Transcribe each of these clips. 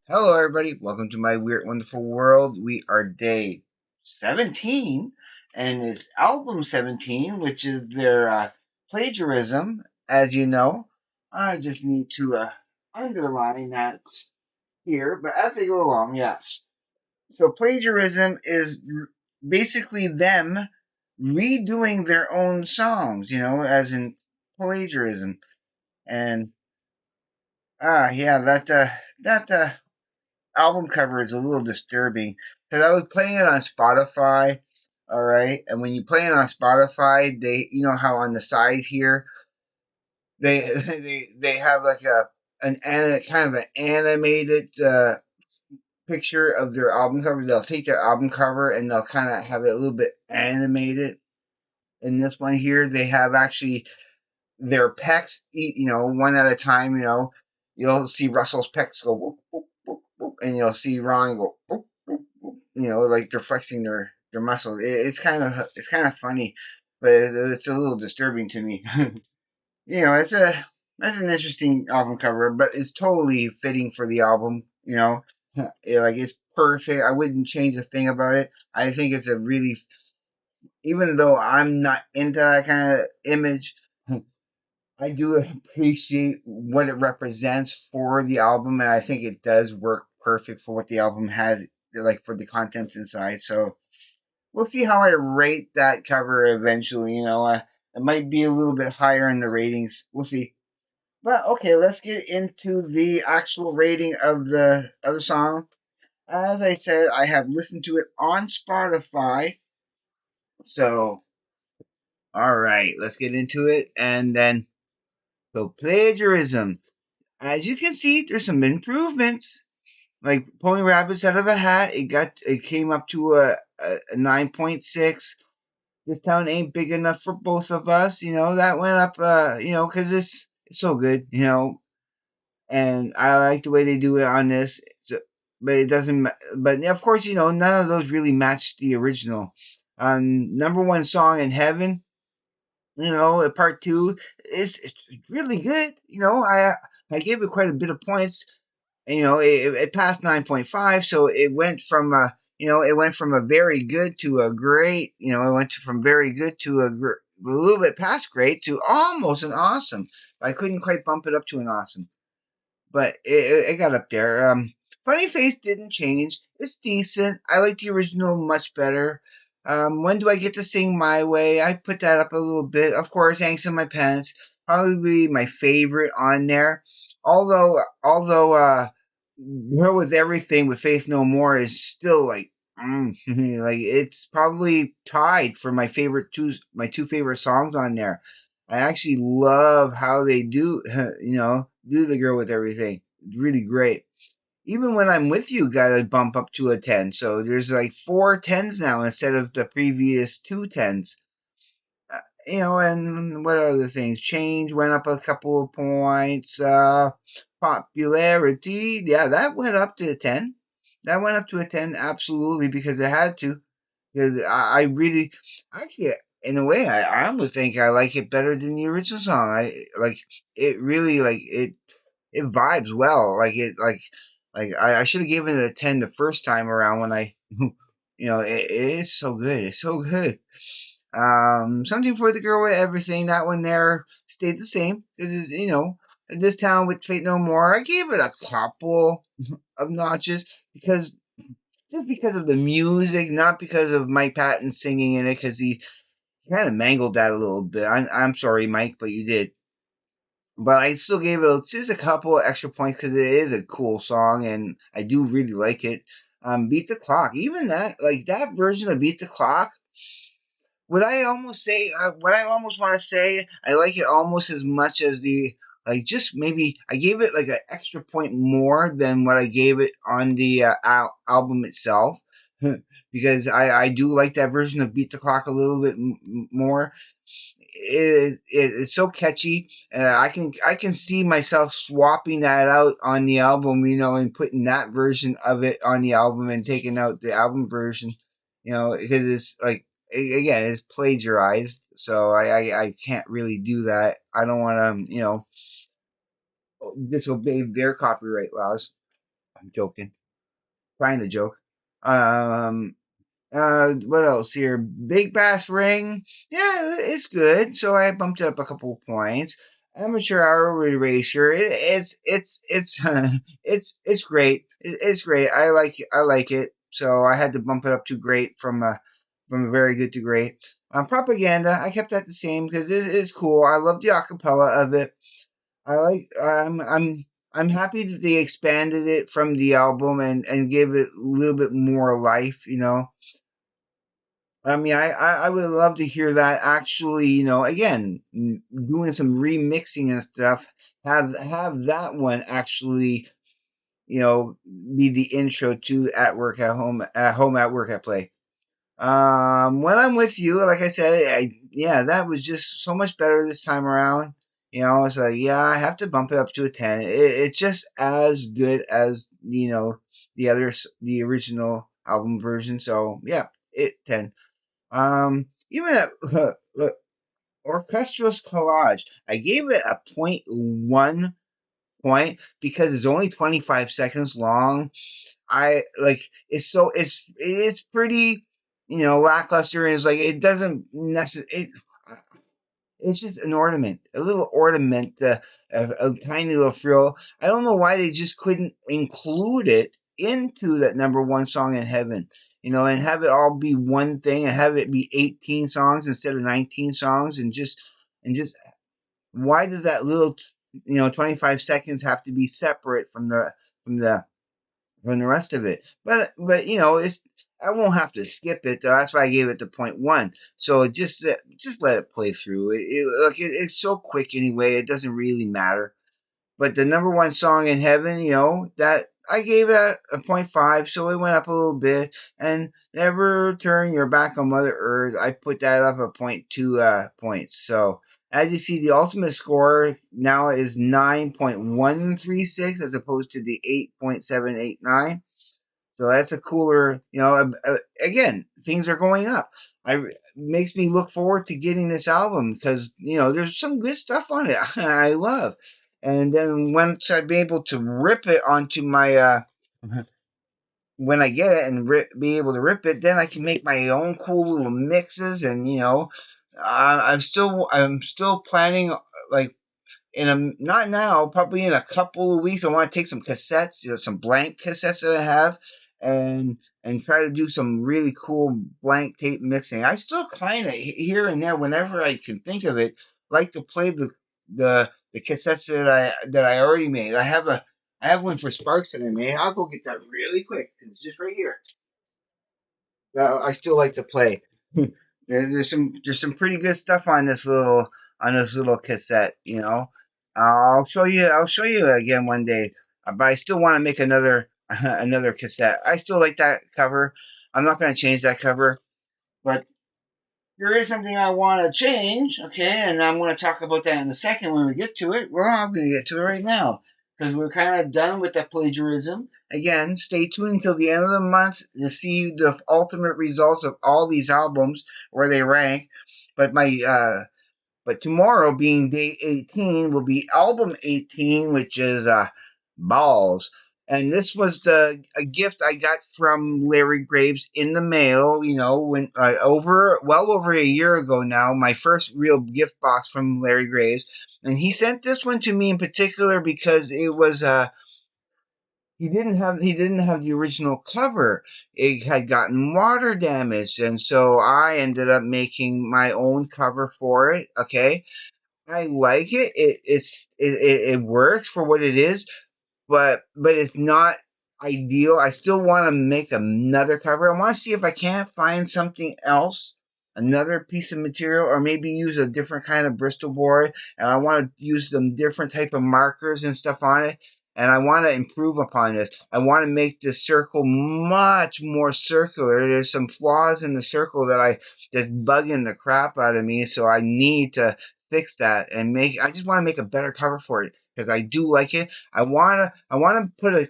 Hello, everybody. Welcome to my weird, wonderful world. We are day 17, and it's album 17, which is their plagiarism. As you know, I just need to underline that here, but as they go along, yeah. So, plagiarism is basically them redoing their own songs, as in plagiarism. And, yeah, that album cover is a little disturbing because I was playing it on Spotify. All right, and when you play it on Spotify, how on the side here they they have like kind of an animated picture of their album cover. They'll take their album cover and they'll kind of have it a little bit animated. In this one here, they have actually their pecs, one at a time. You'll see Russell's pecs go whoop, whoop, whoop, whoop, and you'll see Ron go whoop, whoop, whoop, like they're flexing their muscles. It's kind of funny, but it's a little disturbing to me. It's a that's an interesting album cover, but it's totally fitting for the album. It's perfect. I wouldn't change a thing about it. I think it's a really, even though I'm not into that kind of image, I do appreciate what it represents for the album, and I think it does work perfect for what the album has, like for the contents inside. So we'll see how I rate that cover eventually. It might be a little bit higher in the ratings. We'll see. But okay, let's get into the actual rating of the song. As I said, I have listened to it on Spotify. So all right, let's get into it, and then so plagiarism. As you can see, there's some improvements. Like pulling rabbits out of a hat, it came up to a 9.6. This town ain't big enough for both of us. That went up. Because it's so good. And I like the way they do it on this. But it doesn't. But of course, none of those really match the original. Number one song in heaven. Part two it's really good. I gave it quite a bit of points. It passed 9.5, so it went from a very good to a great. It went from very good to a little bit past great to almost an awesome. I couldn't quite bump it up to an awesome, but it got up there. Funny Face didn't change. It's decent. I like the original much better. When do I get to sing my way? I put that up a little bit. Of course, Angst in My Pants, probably my favorite on there. Although, Girl with Everything with Faith No More is still like, like it's probably tied for my two favorite songs on there. I actually love how they do, do the Girl with Everything. It's really great. Even When I'm With You got a bump up to a 10. So there's like four tens now instead of the previous two tens. And what other things? Change went up a couple of points. Popularity, yeah, that went up to a 10. That went up to a 10, absolutely, because it had to. Because I really, actually, in a way, I almost think I like it better than the original song. I like it really, it vibes well. I should have given it a 10 the first time around when it is so good. It's so good. Something for the Girl with Everything. That one there stayed the same. It is, This Town with Fate No More. I gave it a couple of notches because of the music, not because of Mike Patton singing in it, because he kind of mangled that a little bit. I'm sorry, Mike, but you did. But I still gave it just a couple of extra points because it is a cool song and I do really like it. Beat the Clock, even that version of Beat the Clock. What I almost want to say, I like it almost as much as just maybe I gave it like an extra point more than what I gave it on the album itself. Because I do like that version of Beat the Clock a little bit more. It's so catchy. I can see myself swapping that out on the album, and putting that version of it on the album and taking out the album version, because it's like again it's plagiarized, so I can't really do that. I don't want to disobey their copyright laws. I'm joking, trying to joke. Um, what else here? Big Bass Ring. Yeah, it's good. So I bumped it up a couple of points. Amateur Hour Eraser. It's it's great. It's great. I like it. So I had to bump it up to great from very good to great. Propaganda. I kept that the same because it is cool. I love the acapella of it. I like. I'm happy that they expanded it from the album and gave it a little bit more life. I mean, I would love to hear that actually, again, doing some remixing and stuff. Have that one actually, be the intro to at work, at home, at work, at play. When I'm with you, like I said, yeah, that was just so much better this time around. It's like, yeah, I have to bump it up to a 10. It's just as good as, the original album version. So yeah, 10. Even at Orchestra's Collage, I gave it a point 1 point because it's only 25 seconds long. I like it's pretty, lackluster, and it's like it doesn't necessarily. It's just an ornament, a little ornament, a tiny little frill. I don't know why they just couldn't include it into that number one song in heaven, and have it all be one thing and have it be 18 songs instead of 19 songs, and just why does that little, 25 seconds have to be separate from the from the rest of it. But it's I won't have to skip it. That's why I gave it the point 1. So just let it play through. It's so quick anyway. It doesn't really matter. But the number one song in heaven, that I gave it a point 5, so it went up a little bit. And Never Turn Your Back on Mother Earth, I put that up a point 2 points. So as you see, the ultimate score now is 9.136 as opposed to the 8.789. So that's a cooler, again, things are going up. Makes me look forward to getting this album because, there's some good stuff on it I love. And then once I'm able to rip it onto my, when I get it and be able to rip it, then I can make my own cool little mixes. And, I'm still planning, like, not now, probably in a couple of weeks. I want to take some cassettes, some blank cassettes that I have, and try to do some really cool blank tape mixing. I still kind of here and there, whenever I can think of it, like to play the cassettes that I already made. I have one for Sparks that I made. I'll go get that really quick. It's just right here. I still like to play. There's some pretty good stuff on this little cassette. I'll show you again one day. But I still want to make another another cassette. I still like that cover. I'm not going to change that cover, but there is something I want to change. Okay, and I'm going to talk about that in a second when we get to it. Well, I'm going to get to it right now because we're kind of done with that plagiarism. Again, stay tuned until the end of the month to see the ultimate results of all these albums where they rank. But tomorrow, being day 18, will be album 18, which is Balls. And this was a gift I got from Larry Graves in the mail. When over a year ago now, my first real gift box from Larry Graves, and he sent this one to me in particular because it was he didn't have the original cover. It had gotten water damaged, and so I ended up making my own cover for it. Okay, I like it. It works for what it is, but it's not ideal. I still want to make another cover. I want to see if I can't find something else, another piece of material, or maybe use a different kind of Bristol board. And I want to use some different type of markers and stuff on it. And I want to improve upon this. I want to make this circle much more circular. There's some flaws in the circle that's bugging the crap out of me. So I need to fix that and I just want to make a better cover for it because I do like it. I wanna put a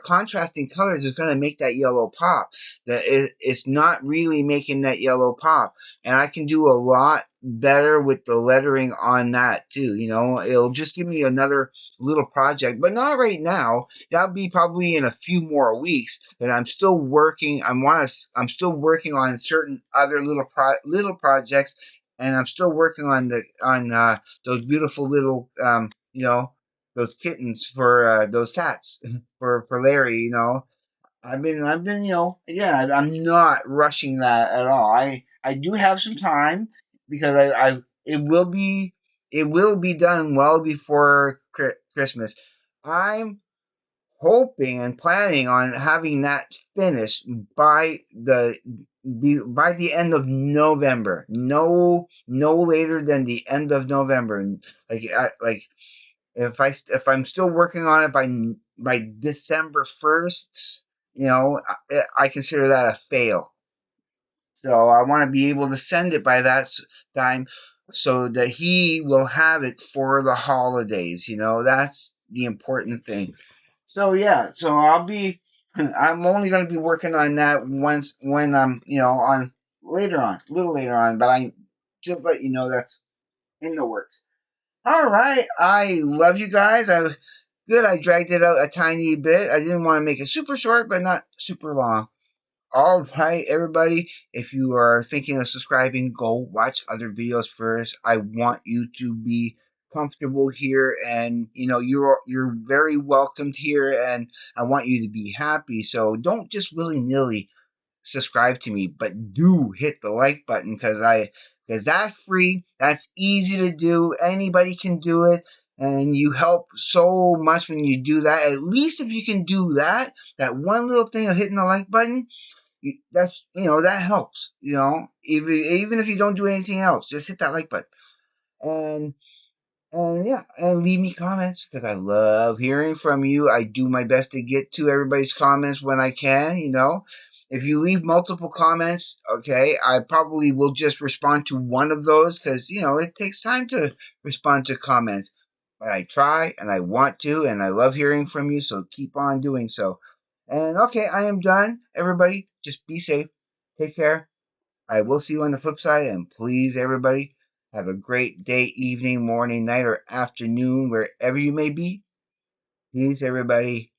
contrasting color that's gonna make that yellow pop. It's not really making that yellow pop, and I can do a lot better with the lettering on that too. It'll just give me another little project, but not right now. That'll be probably in a few more weeks. And I'm still working. I'm still working on certain other little projects, and I'm still working on those beautiful little those kittens for those cats for Larry. I've been, yeah, I'm not rushing that at all. I do have some time because it will be done well before Christmas. I'm hoping and planning on having that finished by the end of November. No later than the end of November. Like if I'm still working on it by December 1st, I consider that a fail. So I want to be able to send it by that time so that he will have it for the holidays. That's the important thing. So yeah, so I'm only going to be working on that once when I'm, on later on, a little later on, but I just let you know that's in the works. All right. I love you guys. I was good. I dragged it out a tiny bit. I didn't want to make it super short, but not super long. All right, everybody. If you are thinking of subscribing, go watch other videos first. I want you to be comfortable here, and you're very welcomed here, and I want you to be happy. So don't just willy nilly subscribe to me, but do hit the like button because that's free. That's easy to do. Anybody can do it. And you help so much when you do that. At least if you can do that one little thing of hitting the like button, that helps. Even if you don't do anything else, just hit that like button. And yeah, and leave me comments because I love hearing from you. I do my best to get to everybody's comments when I can. If you leave multiple comments, okay, I probably will just respond to one of those because it takes time to respond to comments. But I try and I want to, and I love hearing from you. So keep on doing so. And okay, I am done. Everybody, just be safe. Take care. I will see you on the flip side, and please, everybody, have a great day, evening, morning, night, or afternoon, wherever you may be. Peace, everybody.